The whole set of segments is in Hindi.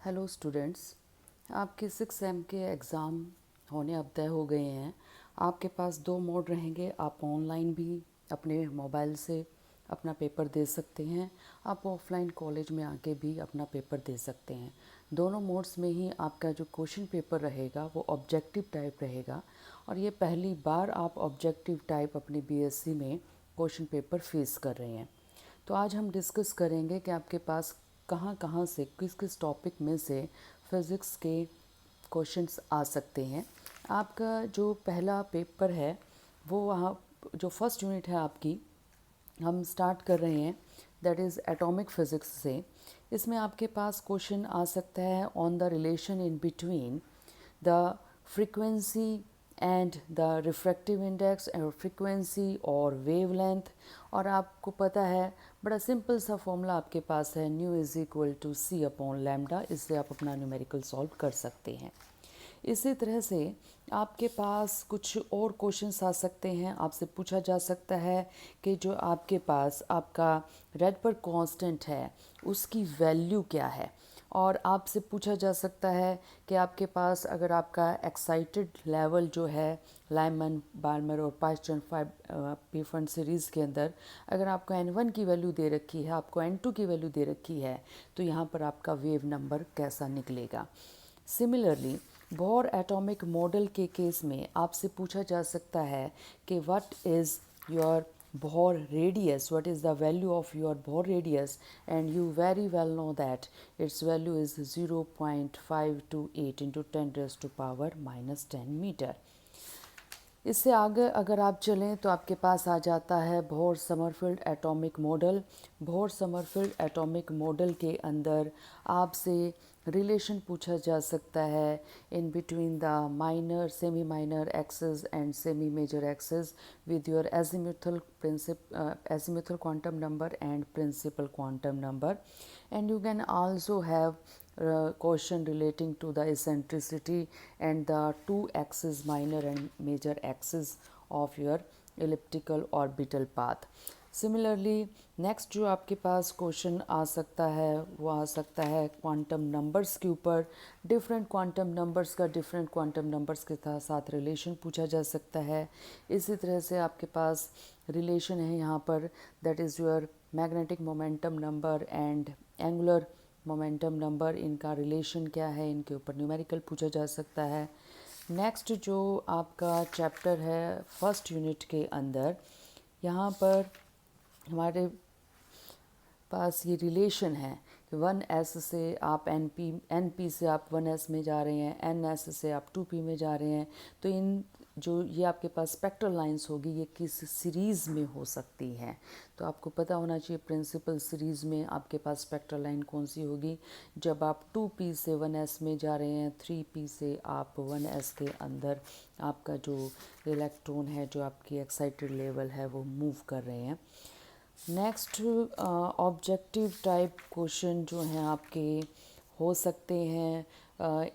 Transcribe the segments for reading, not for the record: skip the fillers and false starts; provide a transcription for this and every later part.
हेलो स्टूडेंट्स, आपके 6 सेम के एग्ज़ाम होने अब तय हो गए हैं। आपके पास दो मोड रहेंगे। आप ऑनलाइन भी अपने मोबाइल से अपना पेपर दे सकते हैं, आप ऑफलाइन कॉलेज में आके भी अपना पेपर दे सकते हैं। दोनों मोड्स में ही आपका जो क्वेश्चन पेपर रहेगा वो ऑब्जेक्टिव टाइप रहेगा और ये पहली बार आप ऑब्जेक्टिव टाइप अपनी बीएससी में क्वेश्चन पेपर फेस कर रहे हैं। तो आज हम डिस्कस करेंगे कि आपके पास कहाँ कहाँ से किस किस टॉपिक में से फिज़िक्स के क्वेश्चंस आ सकते हैं। आपका जो पहला पेपर है वो वहाँ जो फर्स्ट यूनिट है आपकी, हम स्टार्ट कर रहे हैं, दैट इज़ एटॉमिक फिज़िक्स से। इसमें आपके पास क्वेश्चन आ सकता है on the relation in between the frequency and the refractive index और फ्रीक्वेंसी और वेवलेंथ। और आपको पता है बड़ा सिंपल सा फॉर्मूला आपके पास है, nu is equal to C upon lambda. इससे आप अपना न्यूमेरिकल सॉल्व कर सकते हैं। इसी तरह से आपके पास कुछ और क्वेश्चंस आ सकते हैं। आपसे पूछा जा सकता है कि जो आपके पास आपका रेडबर्ग कांस्टेंट है उसकी वैल्यू क्या है। और आपसे पूछा जा सकता है कि आपके पास अगर आपका एक्साइटेड लेवल जो है लाइमन, बार्मर और पाइस्टन पीफन सीरीज़ के अंदर अगर आपको N1 की वैल्यू दे रखी है, आपको N2 की वैल्यू दे रखी है, तो यहाँ पर आपका वेव नंबर कैसा निकलेगा। सिमिलरली बोर एटॉमिक मॉडल के केस में आपसे पूछा जा सकता है कि what is your Bohr radius, what is the value of your Bohr radius, and you very well know that its value is 0.528 into 10 raised to power minus 10 meter. इससे आगे अगर आप चलें तो आपके पास आ जाता है Bohr Sommerfeld atomic model. Bohr Sommerfeld atomic model के अंदर आपसे रिलेशन पूछा जा सकता है in between the minor semi minor axis and semi major axis with your azimuthal quantum number and principal quantum number. And you can also have question relating to the eccentricity and the two axes, minor and major axis of your elliptical orbital path. Similarly next जो आपके पास क्वेश्चन आ सकता है वो आ सकता है क्वांटम नंबर्स के ऊपर। डिफरेंट क्वांटम नंबर्स का डिफरेंट क्वांटम नंबर्स के साथ रिलेशन पूछा जा सकता है। इसी तरह से आपके पास रिलेशन है यहाँ पर, that is your magnetic momentum number and angular momentum number. इनका रिलेशन क्या है, इनके ऊपर न्यूमेरिकल पूछा जा सकता है। नेक्स्ट जो आपका चैप्टर है फर्स्ट यूनिट के अंदर, यहाँ पर हमारे पास ये रिलेशन है कि 1s से आप NP से आप 1s में जा रहे हैं, NS से आप 2p में जा रहे हैं। तो इन जो ये आपके पास स्पेक्ट्रल लाइंस होगी ये किस सीरीज़ में हो सकती हैं। तो आपको पता होना चाहिए प्रिंसिपल सीरीज़ में आपके पास स्पेक्ट्रल लाइन कौन सी होगी। जब आप 2p से 1s में जा रहे हैं, 3p से आप 1s के अंदर आपका जो इलेक्ट्रॉन है, जो आपकी एक्साइटेड लेवल है, वो मूव कर रहे हैं। नेक्स्ट ऑब्जेक्टिव टाइप क्वेश्चन जो हैं आपके हो सकते हैं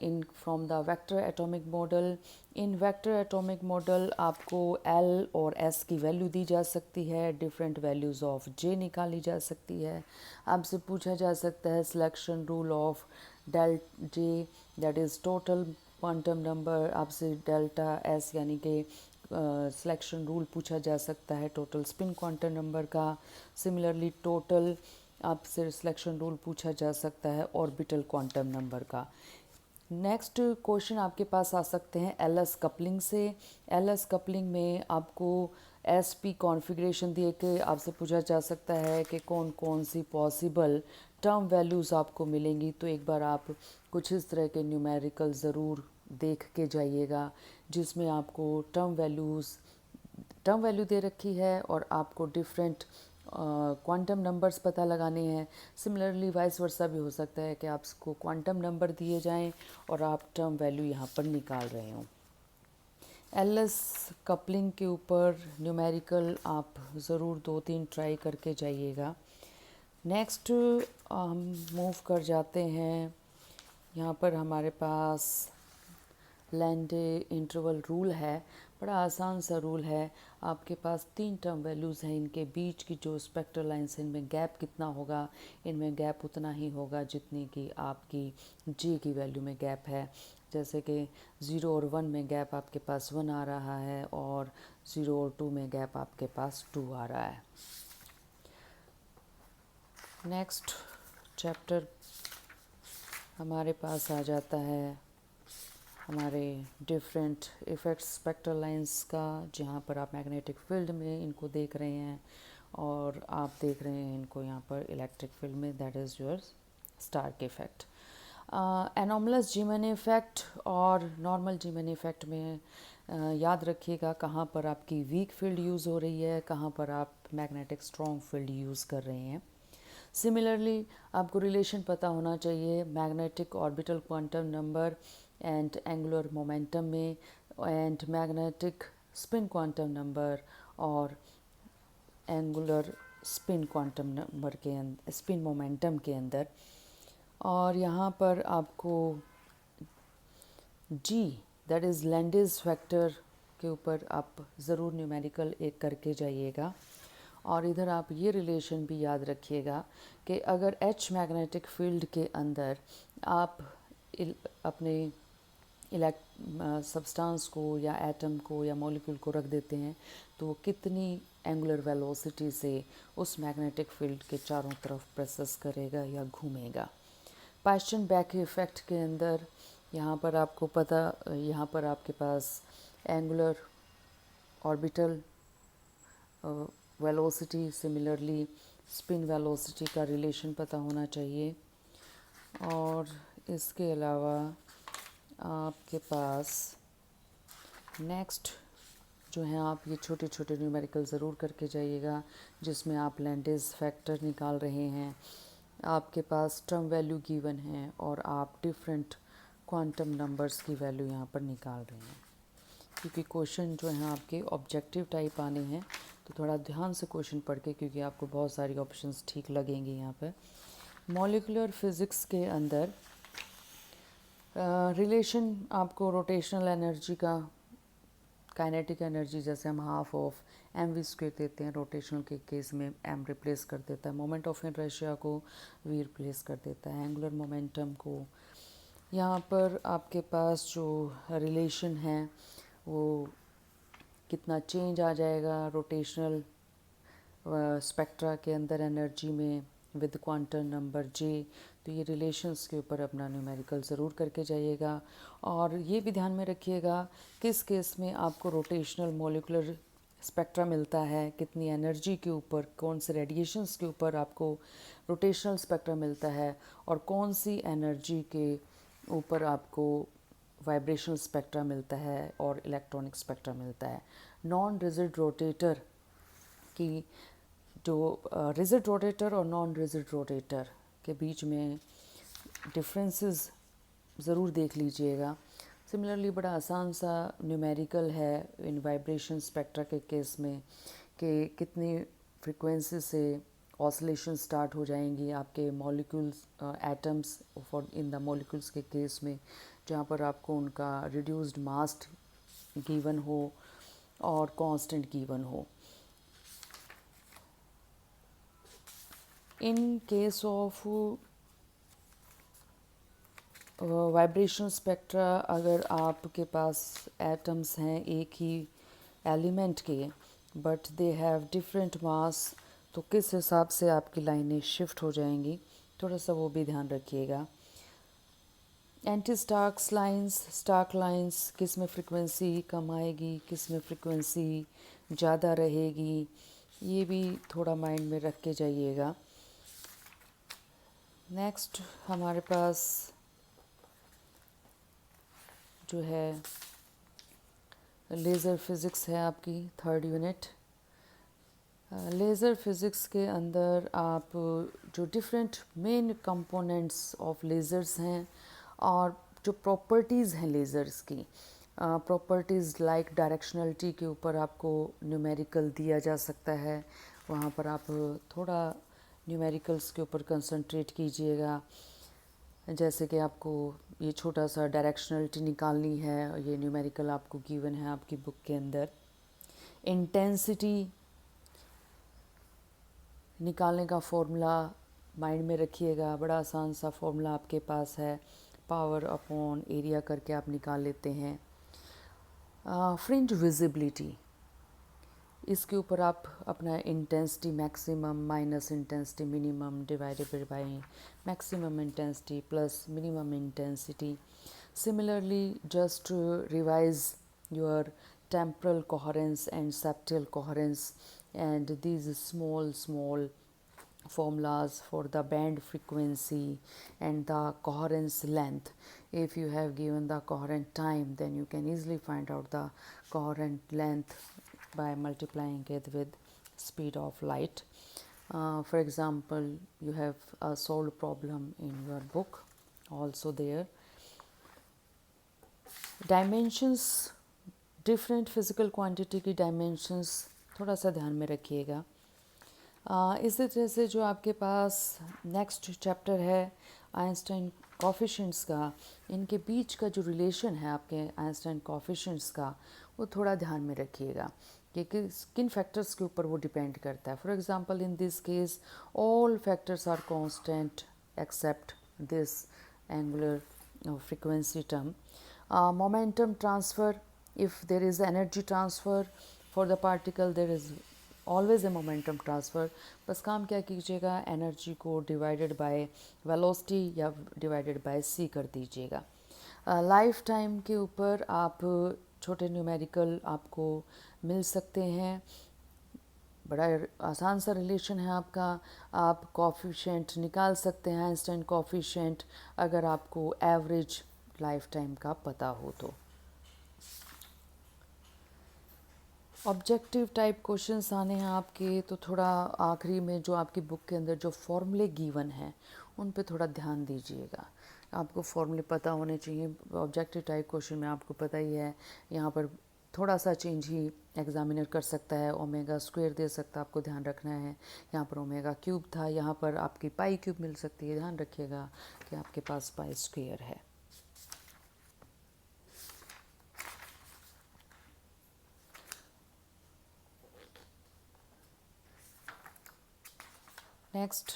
in from the vector atomic model. In vector atomic model आपको L और S की वैल्यू दी जा सकती है, डिफरेंट वैल्यूज़ ऑफ J निकाली जा सकती है। आपसे पूछा जा सकता है selection rule of del J, that is total quantum number. आपसे डेल्टा S यानी कि सिलेक्शन रूल पूछा जा सकता है टोटल स्पिन क्वांटम नंबर का। सिमिलरली टोटल आपसे सिलेक्शन रूल पूछा जा सकता है ऑर्बिटल क्वांटम नंबर का। नेक्स्ट क्वेश्चन आपके पास आ सकते हैं LS कपलिंग से। LS कपलिंग में आपको SP कॉन्फ़िगरेशन दे के आपसे पूछा जा सकता है कि कौन कौन सी पॉसिबल टर्म वैल्यूज़ आपको मिलेंगी। तो एक बार आप कुछ इस तरह के न्यूमेरिकल ज़रूर देख के जाइएगा जिसमें आपको टर्म वैल्यू दे रखी है और आपको डिफरेंट क्वांटम नंबर्स पता लगाने हैं। सिमिलरली वाइस वर्सा भी हो सकता है कि आपको क्वांटम नंबर दिए जाएं और आप टर्म वैल्यू यहाँ पर निकाल रहे हों। LS कपलिंग के ऊपर न्यूमेरिकल आप ज़रूर 2-3 ट्राई करके जाइएगा। नेक्स्ट हम मूव कर जाते हैं, यहाँ पर हमारे पास लैंडे इंटरवल रूल है। बड़ा आसान सा रूल है। आपके पास 3 टर्म वैल्यूज़ हैं, इनके बीच की जो स्पेक्ट्रल लाइन्स हैं इनमें गैप कितना होगा, इनमें गैप उतना ही होगा जितनी कि आपकी जी की वैल्यू में गैप है। जैसे कि 0 और 1 में गैप आपके पास 1 आ रहा है और 0 और 2 में गैप आपके पास 2 आ रहा है। नेक्स्ट चैप्टर हमारे पास आ जाता है हमारे डिफरेंट इफ़ेक्ट्स स्पेक्ट्रल लाइंस का, जहाँ पर आप मैग्नेटिक फील्ड में इनको देख रहे हैं और आप देख रहे हैं इनको यहाँ पर इलेक्ट्रिक फील्ड में, that is your Stark effect. Anomalous Zeeman effect और नॉर्मल जीमन इफ़ेक्ट में याद रखिएगा कहाँ पर आपकी वीक फील्ड यूज़ हो रही है, कहाँ पर आप मैग्नेटिक स्ट्रॉन्ग फील्ड यूज़ कर रहे हैं। सिमिलरली आपको रिलेशन पता होना चाहिए magnetic orbital quantum number and angular momentum में, and magnetic spin quantum number और एंगुलर स्पिन क्वांटम नंबर के स्पिन मोमेंटम के अंदर। और यहाँ पर आपको g that is Lande's factor के ऊपर आप ज़रूर न्यूमेरिकल एक करके जाइएगा। और इधर आप ये रिलेशन भी याद रखिएगा कि अगर एच मैग्नेटिक फील्ड के अंदर आप अपने सब्सटेंस को या एटम को या मॉलिक्यूल को रख देते हैं तो वो कितनी एंगुलर वेलोसिटी से उस मैग्नेटिक फील्ड के चारों तरफ प्रोसेस करेगा या घूमेगा। पास्चन बैक इफ़ेक्ट के अंदर यहाँ पर आपको पता, यहाँ पर आपके पास angular orbital velocity, similarly spin velocity का रिलेशन पता होना चाहिए। और इसके अलावा आपके पास नेक्स्ट जो है, आप ये छोटे छोटे न्यूमेरिकल ज़रूर करके जाइएगा जिसमें आप लैंडिस फैक्टर निकाल रहे हैं, आपके पास टर्म वैल्यू गिवन है और आप डिफरेंट क्वांटम नंबर्स की वैल्यू यहाँ पर निकाल रहे हैं। क्योंकि क्वेश्चन जो हैं आपके ऑब्जेक्टिव टाइप आने हैं तो थोड़ा ध्यान से क्वेश्चन पढ़ के, क्योंकि आपको बहुत सारी ऑप्शंस ठीक लगेंगी यहाँ पर। मॉलिक्यूलर फिज़िक्स के अंदर रिलेशन आपको रोटेशनल एनर्जी का, काइनेटिक एनर्जी जैसे हम हाफ ऑफ mv² देते हैं, रोटेशनल के केस में m रिप्लेस कर देता है, मोमेंट ऑफ इनर्शिया को v रिप्लेस कर देता है, एंगुलर मोमेंटम को। यहाँ पर आपके पास जो रिलेशन है वो कितना चेंज आ जाएगा रोटेशनल स्पेक्ट्रा के अंदर एनर्जी में विद क्वांटम नंबर j। तो ये रिलेशंस के ऊपर अपना न्यूमेरिकल ज़रूर करके जाइएगा। और ये भी ध्यान में रखिएगा किस केस में आपको रोटेशनल मॉलिक्यूलर स्पेक्ट्रा मिलता है, कितनी एनर्जी के ऊपर, कौन से रेडिएशंस के ऊपर आपको रोटेशनल स्पेक्ट्रा मिलता है और कौन सी एनर्जी के ऊपर आपको वाइब्रेशनल स्पेक्ट्रा मिलता है और इलेक्ट्रॉनिक स्पेक्ट्रा मिलता है। नॉन रिजिड रोटेटर की जो रिजिड रोटेटर और नॉन रिजिड रोटेटर के बीच में डिफरेंसेस ज़रूर देख लीजिएगा। सिमिलरली बड़ा आसान सा न्यूमेरिकल है इन वाइब्रेशन स्पेक्ट्रा के केस में कि कितनी फ्रीक्वेंसी से ऑसिलेशन स्टार्ट हो जाएंगी आपके molecules, atoms for in the molecules के केस में, जहाँ पर आपको उनका रिड्यूस्ड मास गिवन हो और कांस्टेंट गिवन हो। In case of vibration spectra, अगर आपके पास एटम्स हैं एक ही एलिमेंट के but they have different mass, तो किस हिसाब से आपकी लाइनें शिफ्ट हो जाएंगी, थोड़ा सा वो भी ध्यान रखिएगा। Anti Stokes lines, Stokes lines, किस में फ्रीक्वेंसी कम आएगी, किस में फ्रीक्वेंसी ज़्यादा रहेगी, ये भी थोड़ा माइंड में रख के जाइएगा। नेक्स्ट हमारे पास जो है लेज़र फिज़िक्स है आपकी 3rd यूनिट। लेज़र फिज़िक्स के अंदर आप जो different main components of lasers हैं और जो प्रॉपर्टीज़ हैं लेज़र्स की, प्रॉपर्टीज़ लाइक डायरेक्शनलिटी के ऊपर आपको न्यूमेरिकल दिया जा सकता है, वहाँ पर आप थोड़ा न्यूमेरिकल्स के ऊपर कंसंट्रेट कीजिएगा। जैसे कि आपको ये छोटा सा डायरेक्शनलिटी निकालनी है, ये न्यूमेरिकल आपको गिवन है आपकी बुक के अंदर। इंटेंसिटी निकालने का फॉर्मूला माइंड में रखिएगा, बड़ा आसान सा फॉर्मूला आपके पास है, पावर अपॉन एरिया करके आप निकाल लेते हैं। फ्रिंज विजिबिलिटी, इसके ऊपर आप अपना intensity maximum minus intensity minimum divided by maximum intensity plus minimum intensity. Similarly, just to revise your temporal coherence and septal coherence and these small formulas for the band frequency and the coherence length. If you have given the coherent time, then you can easily find out the coherent length by multiplying it with speed of light. For example, you have a solved problem in your book also there. Dimensions, different physical quantity की डायमेंशंस थोड़ा सा ध्यान में रखिएगा। इसी तरह से जो आपके पास नेक्स्ट चैप्टर है आइंस्टाइन कोफिशिएंट्स का, इनके बीच का जो रिलेशन है आपके आइंस्टाइन कोफिशिएंट्स का, वो थोड़ा ध्यान में रखिएगा कि किन फैक्टर्स के ऊपर वो डिपेंड करता है। For example in this case all factors are constant except this angular frequency term. Momentum transfer, if there is energy transfer for the particle, there is always a momentum transfer. बस काम क्या कीजिएगा, एनर्जी को डिवाइडेड बाय वेलोसिटी या डिवाइडेड बाय c कर दीजिएगा। लाइफ टाइम के ऊपर आप छोटे न्यूमेरिकल आपको मिल सकते हैं, बड़ा आसान सा रिलेशन है आपका। आप कोफिशिएंट निकाल सकते हैं, आइंस्टाइन कोफिशिएंट, अगर आपको एवरेज लाइफ टाइम का पता हो तो। ऑब्जेक्टिव टाइप क्वेश्चंस आने हैं आपके, तो थोड़ा आखिरी में जो आपकी बुक के अंदर जो फॉर्मूले गिवन हैं उन पे थोड़ा ध्यान दीजिएगा। आपको फॉर्मूले पता होने चाहिए। ऑब्जेक्टिव टाइप क्वेश्चन में आपको पता ही है, यहाँ पर थोड़ा सा चेंज ही एग्जामिनर कर सकता है, ओमेगा स्क्वायर दे सकता है, आपको ध्यान रखना है। यहाँ पर ओमेगा क्यूब था, यहाँ पर आपकी पाई क्यूब मिल सकती है, ध्यान रखिएगा कि आपके पास पाई स्क्वायर है। नेक्स्ट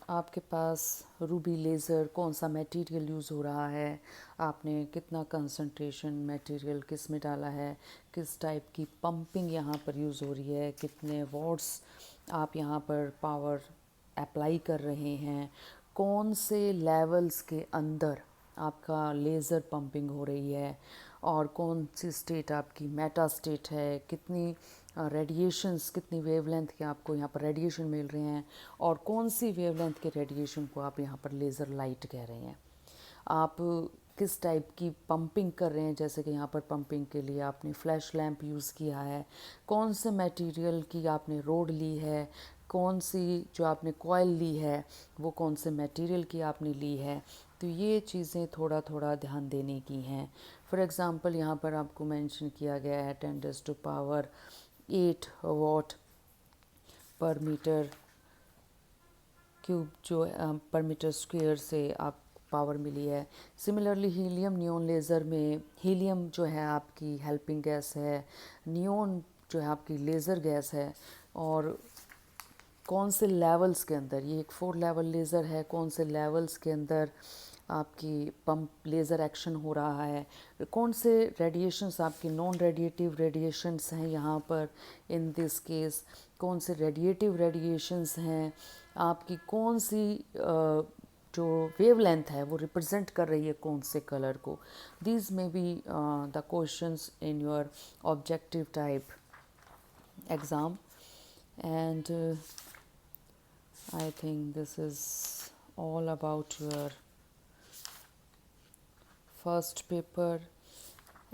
आपके पास रूबी लेज़र, कौन सा मटेरियल यूज़ हो रहा है, आपने कितना कंसंट्रेशन मटेरियल किस में डाला है, किस टाइप की पंपिंग यहाँ पर यूज़ हो रही है, कितने वॉट्स आप यहाँ पर पावर अप्लाई कर रहे हैं, कौन से लेवल्स के अंदर आपका लेज़र पंपिंग हो रही है, और कौन सी स्टेट आपकी मेटा स्टेट है, कितनी रेडिएशंस, कितनी वेवलेंथ के आपको यहाँ पर रेडिएशन मिल रहे हैं, और कौन सी वेवलेंथ के रेडिएशन को आप यहाँ पर लेज़र लाइट कह रहे हैं। आप किस टाइप की पंपिंग कर रहे हैं, जैसे कि यहाँ पर पंपिंग के लिए आपने फ्लैश लैंप यूज़ किया है, कौन से मटेरियल की आपने रोड ली है, कौन सी जो आपने कॉइल ली है वो कौन से मटेरियल की आपने ली है। तो ये चीज़ें थोड़ा थोड़ा ध्यान देने की हैं। फॉर एग्ज़ाम्पल यहाँ पर आपको मेंशन किया गया है 10⁻8 वॉट पर मीटर क्यूब, जो पर मीटर स्क्वायर से आप पावर मिली है। सिमिलरली हीलियम नियॉन लेज़र में हीलियम जो है आपकी हेल्पिंग गैस है, नियॉन जो है आपकी लेज़र गैस है, और कौन से लेवल्स के अंदर, ये एक 4 लेवल लेज़र है, कौन से लेवल्स के अंदर आपकी पंप लेज़र एक्शन हो रहा है, कौन से रेडिएशंस आपकी नॉन रेडिएटिव रेडिएशंस हैं यहाँ पर इन दिस केस, कौन से रेडिएटिव रेडिएशंस हैं, आपकी कौन सी जो वेवलेंथ है वो रिप्रेजेंट कर रही है कौन से कलर को। These may be the questions in your objective type exam, and I think this is all about your first paper.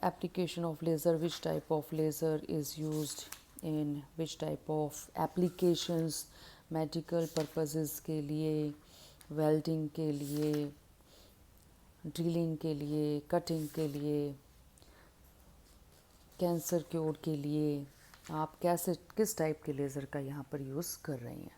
Application of laser, which type of laser is used in which type of applications, medical purposes के लिए, welding के लिए, ड्रिलिंग के लिए, कटिंग के लिए, कैंसर क्योर के लिए, आप कैसे किस टाइप के लेज़र का यहाँ पर यूज़ कर रहे हैं।